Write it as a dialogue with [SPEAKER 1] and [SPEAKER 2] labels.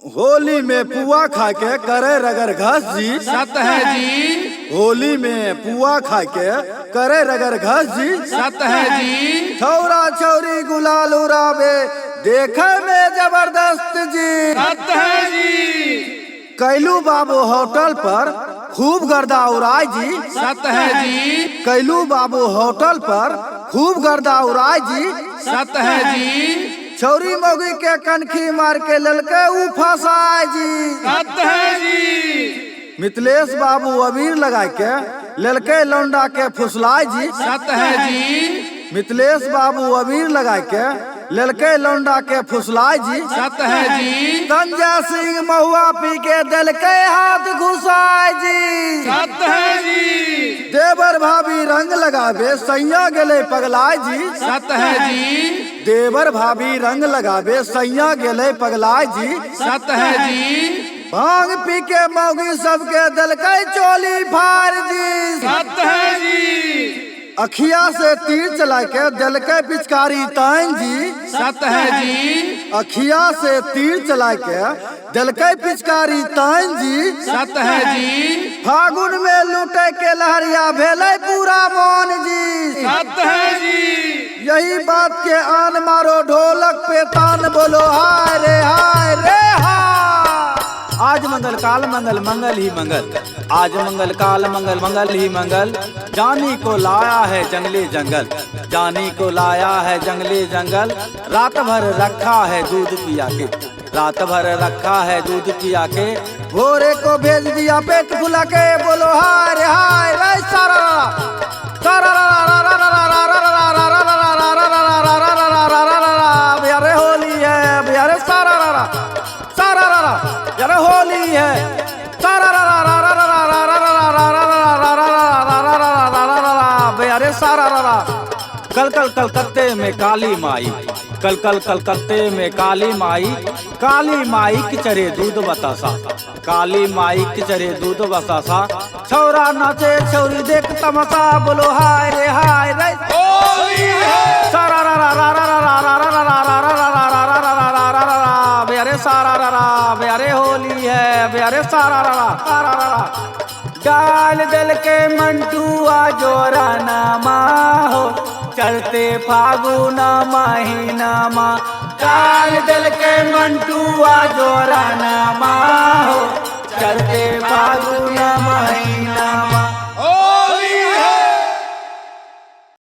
[SPEAKER 1] होली में पुआ खा के करे रगर घस जी।
[SPEAKER 2] सत है जी।
[SPEAKER 1] होली में पुआ खा के करे रगर घस जी।
[SPEAKER 2] सत है जी।
[SPEAKER 1] छौरा छौरी गुलाल उड़ावे देखे में जबरदस्त जी।
[SPEAKER 2] सत है जी।
[SPEAKER 1] कैलू बाबू होटल पर खूब गर्दा उड़ाई जी।
[SPEAKER 2] सत है जी।
[SPEAKER 1] कैलू बाबू होटल पर खूब गर्दा उड़ाई जी।
[SPEAKER 2] सत है जी।
[SPEAKER 1] छौरी मौगी के कनखी मार के ललके ऊ फसाए जी।
[SPEAKER 2] सत है जी।
[SPEAKER 1] मिथिलेश बाबू अबीर लगा के ललके लौंडा के फुसलाए जी।
[SPEAKER 2] सत है जी।
[SPEAKER 1] मिथिलेश बाबू अबीर लगा के ललके लौंडा के फुसलाए जी।
[SPEAKER 2] सत है जी।
[SPEAKER 1] संजय सिंह महुआ पी के दिल के हाथ घुसाए जी।
[SPEAKER 2] सत है जी।
[SPEAKER 1] देवर भाभी रंग लगावे सैया गेले पगलाए जी।
[SPEAKER 2] सत है जी।
[SPEAKER 1] देवर भाभी रंग लगावे सैया गेले पगलाए जी।
[SPEAKER 2] सत है जी।
[SPEAKER 1] भांग पी के मौगी सबके दिल के चोली फाड़ जी।
[SPEAKER 2] सत है जी।
[SPEAKER 1] अखिया से तीर चला के दिल के पिचकारी तान जी।
[SPEAKER 2] सत है जी।
[SPEAKER 1] अखिया से तीर चला के दिल के पिचकारी तान जी।
[SPEAKER 2] सत है जी।
[SPEAKER 1] फागुन में लूटे के लहरिया भेले पूरा मन जी।
[SPEAKER 2] सत है जी।
[SPEAKER 1] यही बात के आन मारो ढोलक पे तान बोलो हाय रे हाय रे हाय। आज मंगल काल मंगल मंगल ही मंगल। आज मंगल काल मंगल मंगल ही मंगल। जानी को लाया है जंगली जंगल। जानी को लाया है जंगली जंगल। रात भर रखा है दूध पिया के। रात भर रखा है दूध पिया के। भोरे को भेज दिया पेट फुला के बोलो हाय रे हाय रे सारा सारा यारे होली है यारे सारा यारे होली है सारा यारे सारा। कल कल कलकत्ते में काली माई। कल कल कलकत्ते में काली माई। काली माई की चरे दूध बतासा। काली माई की चरे दूध बतासा। छौरा नाचे छौरी देख तमाशा बोलो हाय रे हाय रे
[SPEAKER 2] होली है।
[SPEAKER 1] सारा बेरे सारा बेरे होली है बेरे सारा डाल दल के मंटुआ जोरा नामा हो चढ़ते फागुन महीना मा। डाल दल के मंटुआ जोरा नामा हो चढ़ते फागुन महीना मा।